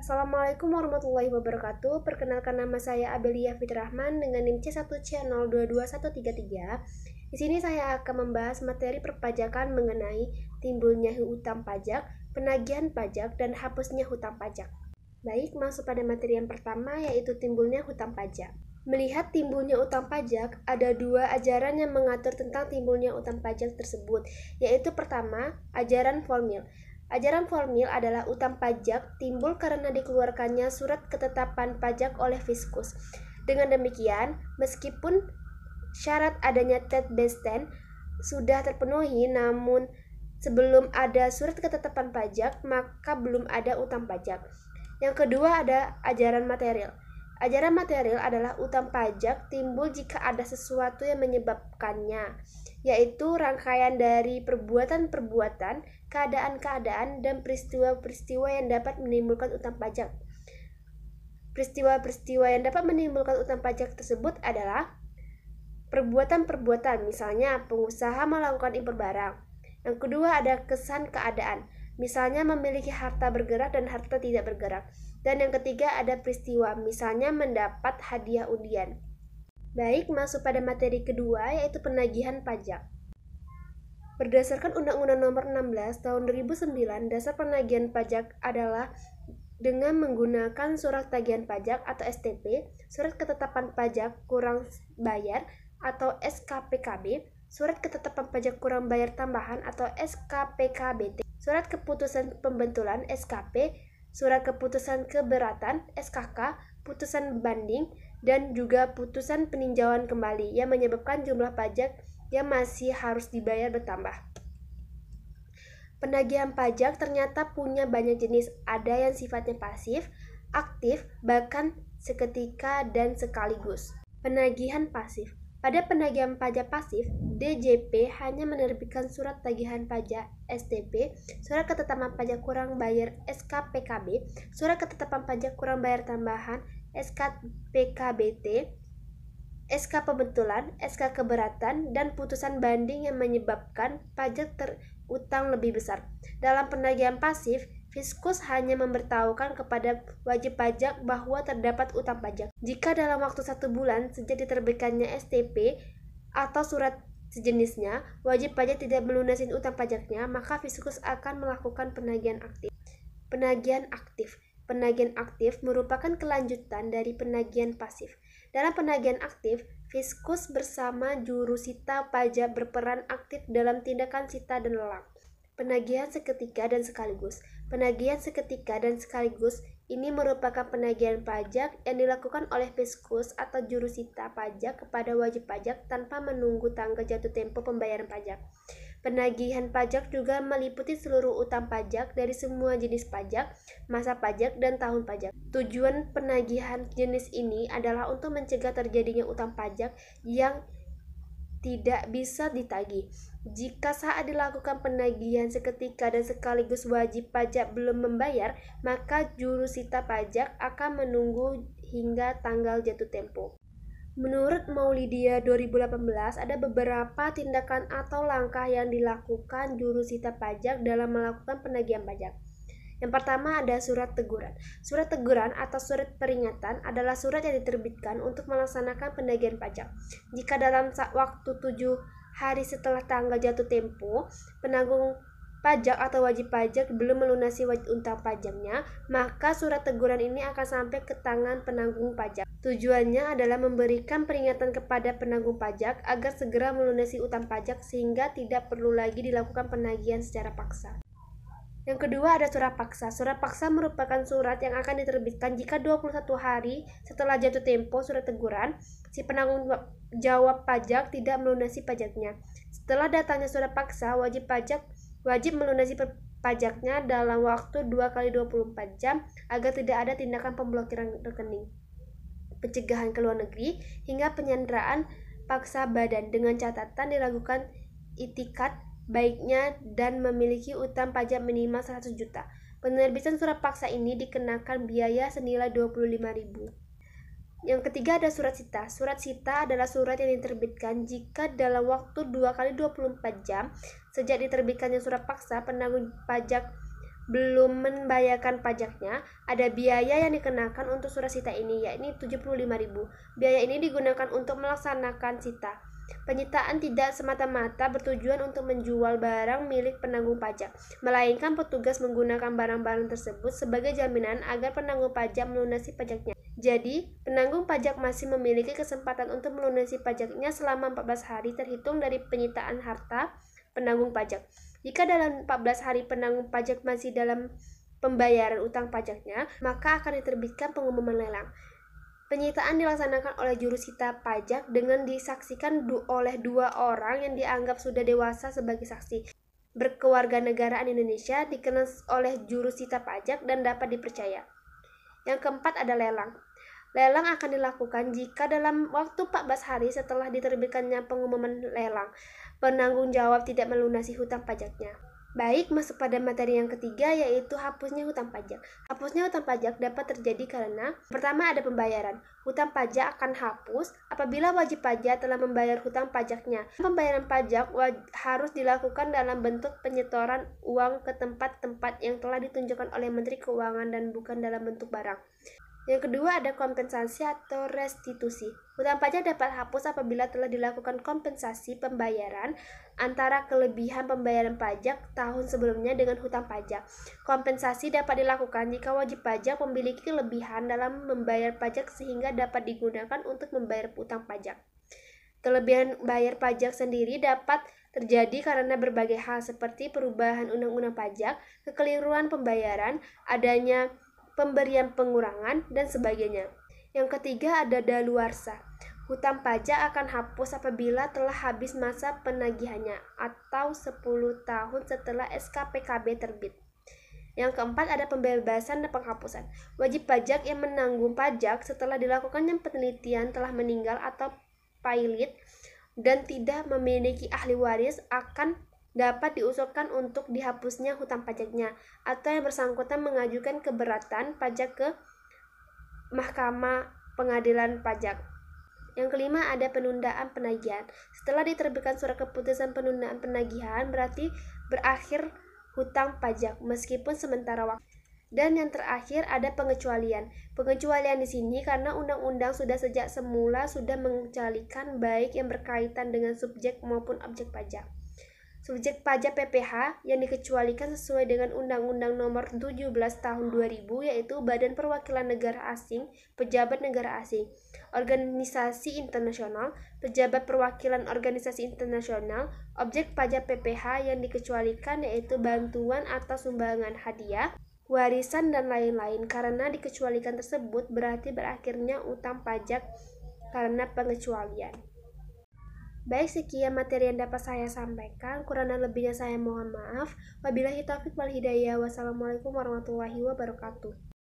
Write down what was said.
Assalamualaikum warahmatullahi wabarakatuh. Perkenalkan, nama saya Abelia Fitrahman dengan NIM C1C0221133. Di sini saya akan membahas materi perpajakan mengenai timbulnya hutang pajak, penagihan pajak, dan hapusnya hutang pajak. Baik, masuk pada materi yang pertama, yaitu timbulnya hutang pajak. Melihat timbulnya utang pajak, ada dua ajaran yang mengatur tentang timbulnya utang pajak tersebut, yaitu pertama, ajaran formil. Ajaran formil adalah utang pajak timbul karena dikeluarkannya surat ketetapan pajak oleh Fiskus. Dengan demikian, meskipun syarat adanya Tetbestand sudah terpenuhi, namun sebelum ada surat ketetapan pajak, maka belum ada utang pajak. Yang kedua ada ajaran material. Ajaran material adalah utang pajak timbul jika ada sesuatu yang menyebabkannya, yaitu rangkaian dari perbuatan-perbuatan, keadaan-keadaan, dan peristiwa-peristiwa yang dapat menimbulkan utang pajak. Peristiwa-peristiwa yang dapat menimbulkan utang pajak tersebut adalah perbuatan-perbuatan, misalnya pengusaha melakukan impor barang. Yang kedua ada kesan keadaan, misalnya memiliki harta bergerak dan harta tidak bergerak. Dan yang ketiga ada peristiwa, misalnya mendapat hadiah undian. Baik, masuk pada materi kedua, yaitu penagihan pajak. Berdasarkan Undang-Undang Nomor 16 Tahun 2009, dasar penagihan pajak adalah dengan menggunakan surat tagihan pajak atau STP, surat ketetapan pajak kurang bayar atau SKPKB, surat ketetapan pajak kurang bayar tambahan atau SKPKBT, surat keputusan pembetulan SKP, surat keputusan keberatan SKK, putusan banding, dan juga putusan peninjauan kembali yang menyebabkan jumlah pajak yang masih harus dibayar bertambah. Penagihan pajak ternyata punya banyak jenis, ada yang sifatnya pasif, aktif, bahkan seketika dan sekaligus. Penagihan pasif. Pada penagihan pajak pasif, DJP hanya menerbitkan surat tagihan pajak STP, surat ketetapan pajak kurang bayar SKPKB, surat ketetapan pajak kurang bayar tambahan SKPKBT, SK pembetulan, SK keberatan, dan putusan banding yang menyebabkan pajak terutang lebih besar. Dalam penagihan pasif, Fiskus hanya memberitahukan kepada wajib pajak bahwa terdapat utang pajak. Jika dalam waktu 1 bulan sejak diterbitkannya STP atau surat sejenisnya, wajib pajak tidak melunasi utang pajaknya, maka Fiskus akan melakukan penagihan aktif. Penagihan aktif. Penagihan aktif merupakan kelanjutan dari penagihan pasif. Dalam penagihan aktif, Fiskus bersama jurusita pajak berperan aktif dalam tindakan sita dan lelang. Penagihan seketika dan sekaligus. Penagihan seketika dan sekaligus ini merupakan penagihan pajak yang dilakukan oleh Fiskus atau jurusita pajak kepada wajib pajak tanpa menunggu tanggal jatuh tempo pembayaran pajak. Penagihan pajak juga meliputi seluruh utang pajak dari semua jenis pajak, masa pajak, dan tahun pajak. Tujuan penagihan jenis ini adalah untuk mencegah terjadinya utang pajak yang tidak bisa ditagih. Jika saat dilakukan penagihan seketika dan sekaligus wajib pajak belum membayar, maka jurusita pajak akan menunggu hingga tanggal jatuh tempo. Menurut Maulidia 2018, ada beberapa tindakan atau langkah yang dilakukan jurusita pajak dalam melakukan penagihan pajak. Yang pertama ada surat teguran. Surat teguran atau surat peringatan adalah surat yang diterbitkan untuk melaksanakan penagihan pajak. Jika dalam waktu 7 hari setelah tanggal jatuh tempo, penanggung pajak atau wajib pajak belum melunasi utang pajaknya, maka surat teguran ini akan sampai ke tangan penanggung pajak. Tujuannya adalah memberikan peringatan kepada penanggung pajak agar segera melunasi utang pajak sehingga tidak perlu lagi dilakukan penagihan secara paksa. Yang kedua ada surat paksa. Surat paksa merupakan surat yang akan diterbitkan jika 21 hari setelah jatuh tempo surat teguran, si penanggung jawab pajak tidak melunasi pajaknya. Setelah datangnya surat paksa, wajib pajak wajib melunasi pajaknya dalam waktu 2x24 jam agar tidak ada tindakan pemblokiran rekening, pencegahan ke luar negeri, hingga penyanderaan paksa badan dengan catatan diragukan itikat baiknya dan memiliki utang pajak minimal 100 juta. Penerbitan surat paksa ini dikenakan biaya senilai 25.000. Yang ketiga ada surat sita. Surat sita adalah surat yang diterbitkan jika dalam waktu 2x24 jam sejak diterbitkannya surat paksa, penanggung pajak belum membayarkan pajaknya, ada biaya yang dikenakan untuk surat sita ini, yakni 75.000. Biaya ini digunakan untuk melaksanakan sita. Penyitaan tidak semata-mata bertujuan untuk menjual barang milik penanggung pajak, melainkan petugas menggunakan barang-barang tersebut sebagai jaminan agar penanggung pajak melunasi pajaknya. Jadi, penanggung pajak masih memiliki kesempatan untuk melunasi pajaknya selama 14 hari terhitung dari penyitaan harta penanggung pajak. Jika dalam 14 hari penanggung pajak masih dalam pembayaran utang pajaknya, maka akan diterbitkan pengumuman lelang. Penyitaan dilaksanakan oleh juru sita pajak dengan disaksikan oleh 2 orang yang dianggap sudah dewasa sebagai saksi. Berkewarganegaraan Indonesia, dikenal oleh juru sita pajak dan dapat dipercaya. Yang keempat ada lelang. Lelang akan dilakukan jika dalam waktu 14 hari setelah diterbitkannya pengumuman lelang, penanggung jawab tidak melunasi hutang pajaknya. Baik, masuk pada materi yang ketiga, yaitu hapusnya hutang pajak. Hapusnya hutang pajak dapat terjadi karena pertama ada pembayaran. Hutang pajak akan hapus apabila wajib pajak telah membayar hutang pajaknya. Pembayaran pajak harus dilakukan dalam bentuk penyetoran uang ke tempat-tempat yang telah ditunjukkan oleh Menteri Keuangan dan bukan dalam bentuk barang. Yang kedua ada kompensasi atau restitusi. Hutang pajak dapat hapus apabila telah dilakukan kompensasi pembayaran antara kelebihan pembayaran pajak tahun sebelumnya dengan hutang pajak. Kompensasi dapat dilakukan jika wajib pajak memiliki kelebihan dalam membayar pajak sehingga dapat digunakan untuk membayar hutang pajak. Kelebihan bayar pajak sendiri dapat terjadi karena berbagai hal seperti perubahan undang-undang pajak, kekeliruan pembayaran, adanya pemberian pengurangan, dan sebagainya. Yang ketiga ada daluarsa. Hutang pajak akan hapus apabila telah habis masa penagihannya atau 10 tahun setelah SKPKB terbit. Yang keempat ada pembebasan dan penghapusan. Wajib pajak yang menanggung pajak setelah dilakukannya penelitian telah meninggal atau pailit dan tidak memiliki ahli waris akan dapat diusulkan untuk dihapusnya hutang pajaknya, atau yang bersangkutan mengajukan keberatan pajak ke Mahkamah Pengadilan Pajak. Yang kelima ada penundaan penagihan. Setelah diterbitkan surat keputusan penundaan penagihan, berarti berakhir hutang pajak meskipun sementara waktu. Dan yang terakhir ada pengecualian. Pengecualian di sini karena undang-undang sudah sejak semula sudah mengecualikan baik yang berkaitan dengan subjek maupun objek pajak. Subjek pajak PPh yang dikecualikan sesuai dengan Undang-Undang Nomor 17 Tahun 2000 yaitu Badan Perwakilan Negara Asing, Pejabat Negara Asing, Organisasi Internasional, Pejabat Perwakilan Organisasi Internasional. Objek pajak PPh yang dikecualikan yaitu bantuan atau sumbangan hadiah, warisan, dan lain-lain. Karena dikecualikan tersebut berarti berakhirnya utang pajak karena pengecualian. Baik, sekian materi yang dapat saya sampaikan. Kurang dan lebihnya saya mohon maaf. Wabillahi taufiq wal hidayah. Wassalamualaikum warahmatullahi wabarakatuh.